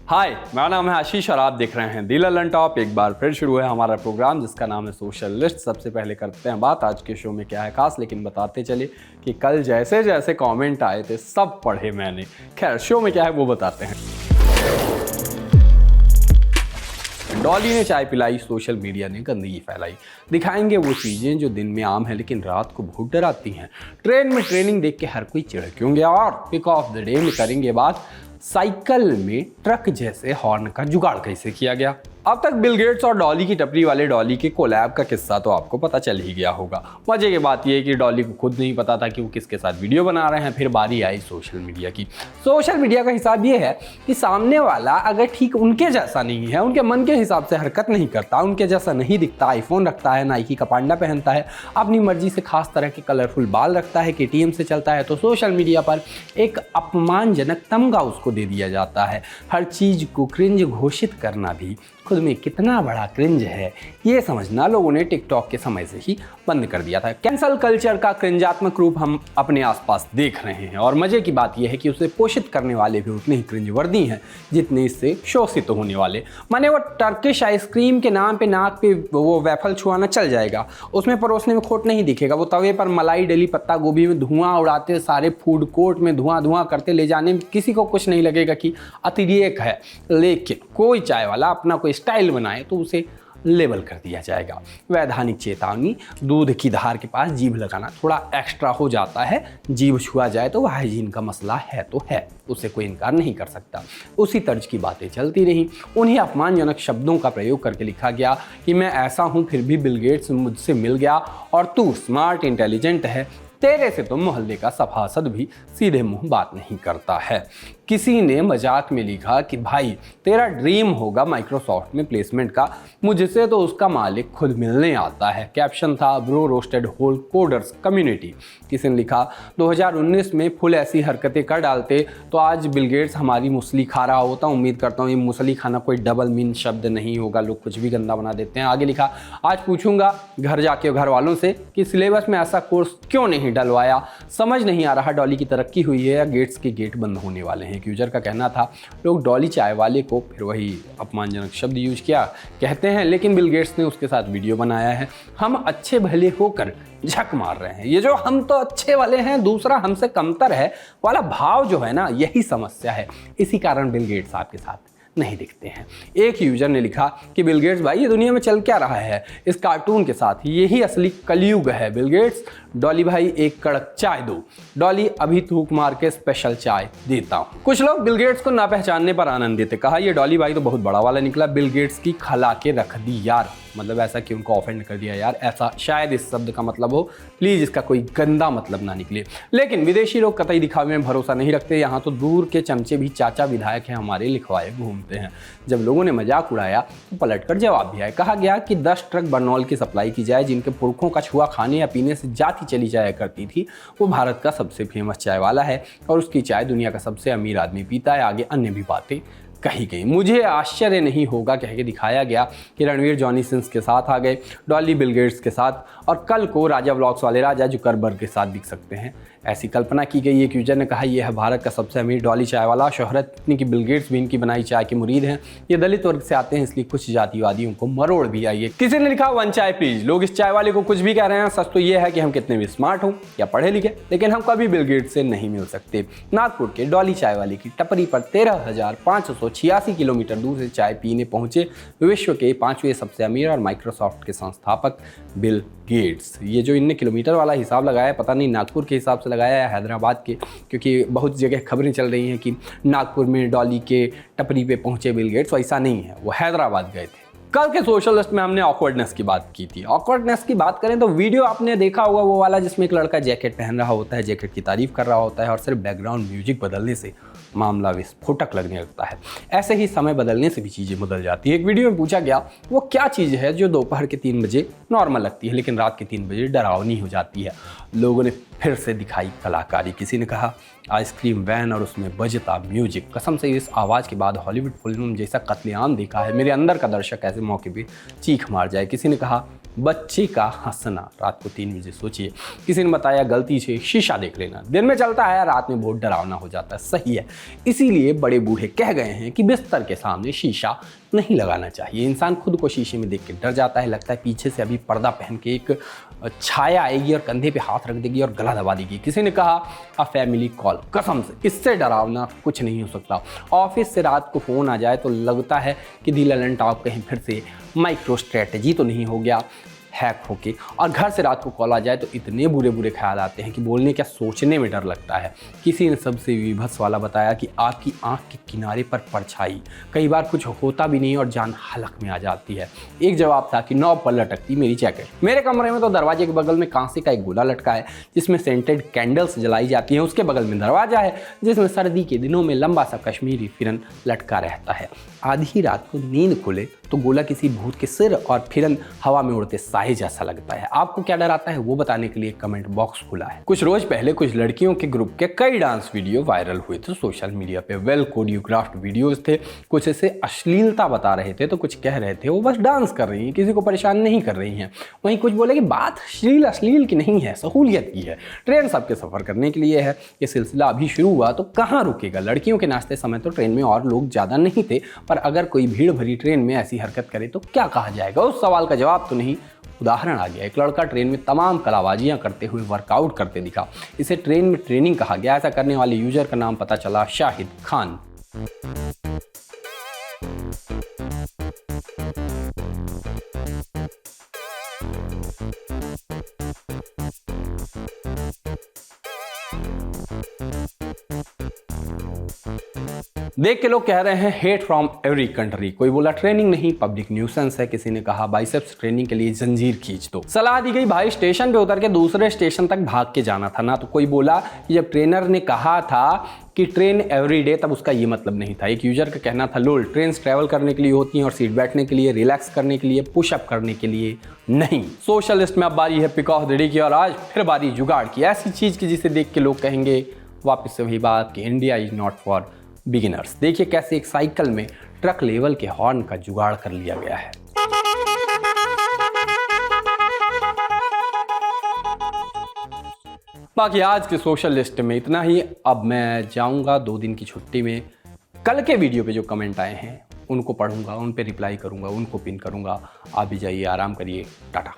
हाय, मेरा नाम है आशीष और आप देख रहे हैं दिल ललन टॉप। एक बार फिर शुरू है हमारा प्रोग्राम जिसका नाम है सोशल लिस्ट। सबसे पहले करते हैं बात आज के शो में क्या है खास, लेकिन बताते चले कि कल जैसे जैसे कमेंट आए थे सब पढ़े मैंने। खैर, शो में क्या है वो बताते हैं। डॉली ने चाय पिलाई, सोशल मीडिया ने गंदगी फैलाई। दिखाएंगे वो चीजें जो दिन में आम है लेकिन रात को बहुत डराती हैं। ट्रेन में ट्रेनिंग देख के हर कोई चिढ़ क्यों गया। और पिक ऑफ द डे में करेंगे बात साइकिल में ट्रक जैसे हॉर्न का जुगाड़ कैसे किया गया। अब तक बिल गेट्स और डॉली की टपरी वाले डॉली के कोलैब का किस्सा तो आपको पता चल ही गया होगा। मजे की बात यह है कि डॉली को खुद नहीं पता था कि वो किसके साथ वीडियो बना रहे हैं। फिर बारी आई सोशल मीडिया की। सोशल मीडिया का हिसाब ये है कि सामने वाला अगर ठीक उनके जैसा नहीं है, उनके मन के हिसाब से हरकत नहीं करता, उनके जैसा नहीं दिखता, आईफोन रखता है, नाइकी का पांडा पहनता है, अपनी मर्जी से खास तरह के कलरफुल बाल रखता है, केटीएम से चलता है, तो सोशल मीडिया पर एक अपमानजनक तमगा उसको दे दिया जाता है। हर चीज को क्रिंज घोषित करना भी खुद में कितना बड़ा क्रिंज है ये समझना लोगों ने टिकटॉक के समय से ही बंद कर दिया था। कैंसल कल्चर का क्रिंजात्मक रूप हम अपने आसपास देख रहे हैं और मजे की बात यह है कि उसे पोषित करने वाले भी उतने ही क्रिंजवर्दी हैं जितने इससे शोषित होने वाले। माने वो टर्किश आइसक्रीम के नाम पे नाक पे वो वेफल छुआना चल जाएगा, उसमें परोसने में खोट नहीं दिखेगा। वो तवे पर मलाई डली पत्ता गोभी में धुआं उड़ाते, सारे फूड कोर्ट में धुआं धुआं करते ले जाने में किसी को कुछ नहीं लगेगा कि अतिरेक है। लेकिन कोई चाय वाला अपना कोई स्टाइल बनाए तो उसे लेबल कर दिया जाएगा। वैधानिक चेतावनी, दूध की धार के पास जीभ लगाना थोड़ा एक्स्ट्रा हो जाता है। जीभ छुआ जाए तो वह हाइजीन का मसला है तो है, उससे कोई इनकार नहीं कर सकता। उसी तर्ज की बातें चलती रहीं। उन्हें अपमानजनक शब्दों का प्रयोग करके लिखा गया कि मैं ऐसा हूं फिर भी बिल गेट्स मुझसे मिल गया और तू स्मार्ट इंटेलिजेंट है, तेरे से तो मोहल्ले का सभासद भी सीधे मुंह बात नहीं करता है। किसी ने मजाक में लिखा कि भाई तेरा ड्रीम होगा माइक्रोसॉफ्ट में प्लेसमेंट का, मुझसे तो उसका मालिक खुद मिलने आता है। कैप्शन था bro roasted whole coders community. किसी ने लिखा 2019 में फुल ऐसी हरकतें कर डालते तो आज बिल गेट्स हमारी मूसली खा रहा होता। उम्मीद करता हूँ ये मूसली खाना कोई डबल मीन शब्द नहीं होगा, लोग कुछ भी गंदा बना देते हैं। आगे लिखा आज पूछूंगा घर जाके घर वालों से कि सिलेबस में ऐसा कोर्स क्यों नहीं डलवाया। समझ नहीं आ रहा डॉली की तरक्की हुई है या गेट्स के गेट बंद होने वाले हैं। एक यूजर का कहना था लोग डॉली चाय वाले को, फिर वही अपमानजनक शब्द यूज किया, कहते हैं लेकिन बिल गेट्स ने उसके साथ वीडियो बनाया है। हम अच्छे भले होकर झक मार रहे हैं। ये जो हम तो अच्छे वाले हैं दूसरा हमसे कमतर है वाला भाव जो है ना, यही समस्या है। इसी कारण बिल गेट्स आपके साथ नहीं दिखते हैं। एक यूजर ने लिखा कि बिल गेट्स भाई ये दुनिया में चल क्या रहा है इस कार्टून के साथ, यही असली कलयुग है। बिल गेट्स डॉली भाई एक कड़क चाय दो, डॉली अभी थूक मार के स्पेशल चाय देता हूं। कुछ लोग बिल गेट्स को ना पहचानने पर आनंदित है। कहा ये डॉली भाई तो बहुत बड़ा वाला निकला, बिल गेट्स की खला के रख दी यार। मतलब ऐसा कि उनको ऑफेंड कर दिया यार, ऐसा शायद इस शब्द का मतलब हो। प्लीज इसका कोई गंदा मतलब ना निकले। लेकिन विदेशी लोग कतई दिखावे में भरोसा नहीं रखते। यहाँ तो दूर के चमचे भी चाचा विधायक हैं हमारे लिखवाए घूमते हैं। जब लोगों ने मजाक उड़ाया तो पलटकर जवाब भी आया। कहा गया कि 10 ट्रक बर्नॉल की सप्लाई की जाए जिनके पुरखों का छुआ खाने या पीने से जाति चली जाया करती थी। वो भारत का सबसे फेमस चाय वाला है और उसकी चाय दुनिया का सबसे अमीर आदमी पीता है। आगे अन्य भी बातें कही गई। मुझे आश्चर्य नहीं होगा कह के दिखाया गया कि रणवीर जॉनी सिंस के साथ आ गए, डॉली बिल गेट्स के साथ और कल को राजा व्लॉग्स वाले राजा जुकरबर्ग के साथ दिख सकते हैं। ऐसी कल्पना की गई। एक यूजर ने कहा यह है भारत का सबसे अमीर डॉली चाय वाला। शोहरत इतनी कि बिल गेट्स भी इनकी बनाई चाय के मुरीद हैं। ये दलित वर्ग से आते हैं इसलिए कुछ जातिवादियों को मरोड़ भी आई है। किसी ने लिखा वन चाय प्लीज। लोग इस चाय वाले को कुछ भी कह रहे हैं, सच तो ये है कि हम कितने भी स्मार्ट हों या पढ़े लिखे लेकिन हम कभी बिल गेट्स से नहीं मिल सकते। नागपुर के डॉली चाय वाले की टपरी पर 13,586 किलोमीटर दूर से चाय पीने पहुंचे विश्व के 5वें सबसे अमीर और माइक्रोसॉफ्ट के संस्थापक बिल गेट्स। ये जो इनने किलोमीटर वाला हिसाब लगाया पता नहीं नागपुर के हिसाब से लगाया है हैदराबाद के, क्योंकि बहुत जगह खबरें चल रही हैं कि नागपुर में डॉली के टपरी पे पहुंचे बिल गेट्स। ऐसा नहीं है, वो हैदराबाद गए थे। कल के सोशल लिस्ट में हमने ऑकवर्डनेस की बात की थी। ऑकवर्डनेस की बात करें तो वीडियो आपने देखा होगा वो वाला जिसमें एक लड़का जैकेट पहन रहा होता है, जैकेट की तारीफ कर रहा होता है और सिर्फ बैकग्राउंड म्यूजिक बदलने से मामला विस्फोटक लगने लगता है। ऐसे ही समय बदलने से भी चीज़ें बदल जाती है। एक वीडियो में पूछा गया वो क्या चीज़ है जो दोपहर के 3 बजे नॉर्मल लगती है लेकिन रात के 3 बजे डरावनी हो जाती है। लोगों ने फिर से दिखाई कलाकारी। किसी ने कहा आइसक्रीम वैन और उसमें बजता म्यूजिक। कसम से इस आवाज़ के बाद हॉलीवुड फिल्म जैसा कत्लेआम देखा है। मेरे अंदर का दर्शक ऐसे मौके पर चीख मार जाए। किसी ने कहा बच्चे का हंसना रात को 3 बजे। सोचिए, किसी ने बताया गलती से शीशा देख लेना, दिन में चलता है, रात में बहुत डरावना हो जाता है। सही है, इसीलिए बड़े बूढ़े कह गए हैं कि बिस्तर के सामने शीशा नहीं लगाना चाहिए। इंसान खुद को शीशे में देख के डर जाता है, लगता है पीछे से अभी पर्दा पहन के एक छाया आएगी और कंधे पे हाथ रख देगी और गला दबा देगी। किसी ने कहा अ फैमिली कॉल, कसम से इससे डरावना कुछ नहीं हो सकता। ऑफिस से रात को फ़ोन आ जाए तो लगता है कि दी ललन टॉप कहीं फिर से माइक्रो स्ट्रेटजी तो नहीं हो गया हैक होके। और घर से रात को कॉल आ जाए तो इतने बुरे बुरे ख्याल आते हैं कि बोलने क्या सोचने में डर लगता है। किसी ने सबसे विभत्स वाला बताया कि आपकी आंख के किनारे पर परछाई, कई बार कुछ होता भी नहीं और जान हलक में आ जाती है। एक जवाब था कि 9 पर लटकती मेरी जैकेट। मेरे कमरे में तो दरवाजे के बगल में कांसे का एक गोला लटका है जिसमें सेंटेड कैंडल्स जलाई जाती हैं। उसके बगल में दरवाजा है जिसमें सर्दी के दिनों में लंबा सा कश्मीरी फिरन लटका रहता है। आधी रात को नींद खुले तो गोला किसी भूत के सिर और फिरन हवा में उड़ते साए जैसा लगता है। आपको क्या डर आता है वो बताने के लिए कमेंट बॉक्स खुला है। कुछ रोज पहले कुछ लड़कियों के ग्रुप के कई डांस वीडियो वायरल हुए थे सोशल मीडिया पे। वेल कोरियोग्राफ्ड वीडियोस थे, कुछ ऐसे अश्लीलता बता रहे थे तो कुछ कह रहे थे वो बस डांस कर रही हैं, किसी को परेशान नहीं कर रही हैं। वहीं कुछ बोले कि बात अश्लील की नहीं है, सहूलियत की है। ट्रेन सबके सफर करने के लिए है, ये सिलसिला अभी शुरू हुआ तो कहाँ रुकेगा। लड़कियों के नाचते समय तो ट्रेन में और लोग ज़्यादा नहीं थे, पर अगर कोई भीड़ भरी ट्रेन में ऐसी हरकत करे तो क्या कहा जाएगा। उस सवाल का जवाब तो नहीं, उदाहरण आ गया। एक लड़का ट्रेन में तमाम कलाबाजियां करते हुए वर्कआउट करते दिखा। इसे ट्रेन में ट्रेनिंग कहा गया। ऐसा करने वाले यूजर का नाम पता चला शाहिद खान। देख के लोग कह रहे हैं हेट फ्रॉम एवरी कंट्री। कोई बोला ट्रेनिंग नहीं, पब्लिक न्यूसेंस है। किसी ने कहा बाइसेप्स ट्रेनिंग के लिए जंजीर खींच दो। सलाह दी गई भाई स्टेशन पे उतर के दूसरे स्टेशन तक भाग के जाना था ना। तो कोई बोला कि जब ट्रेनर ने कहा था कि ट्रेन एवरीडे तब उसका ये मतलब नहीं था। एक यूजर का कहना था लोल, ट्रेन ट्रैवल करने के लिए होती हैं और सीट बैठने के लिए, रिलैक्स करने के लिए, पुशअप करने के लिए नहीं। सोशलिस्ट में अब बारी है पिक ऑफ द डे की और आज फिर बारी जुगाड़ की, ऐसी चीज की जिसे देख के लोग कहेंगे वापस से वही बात कि India is not for beginners. देखिए कैसे एक साइकिल में ट्रक लेवल के हॉर्न का जुगाड़ कर लिया गया है। बाकी आज के सोशल लिस्ट में इतना ही। अब मैं जाऊंगा 2 दिन की छुट्टी में। कल के वीडियो पे जो कमेंट आए हैं उनको पढ़ूंगा, उन पे रिप्लाई करूंगा, उनको पिन करूंगा। आप भी जाइए, आराम करिए, टाटा।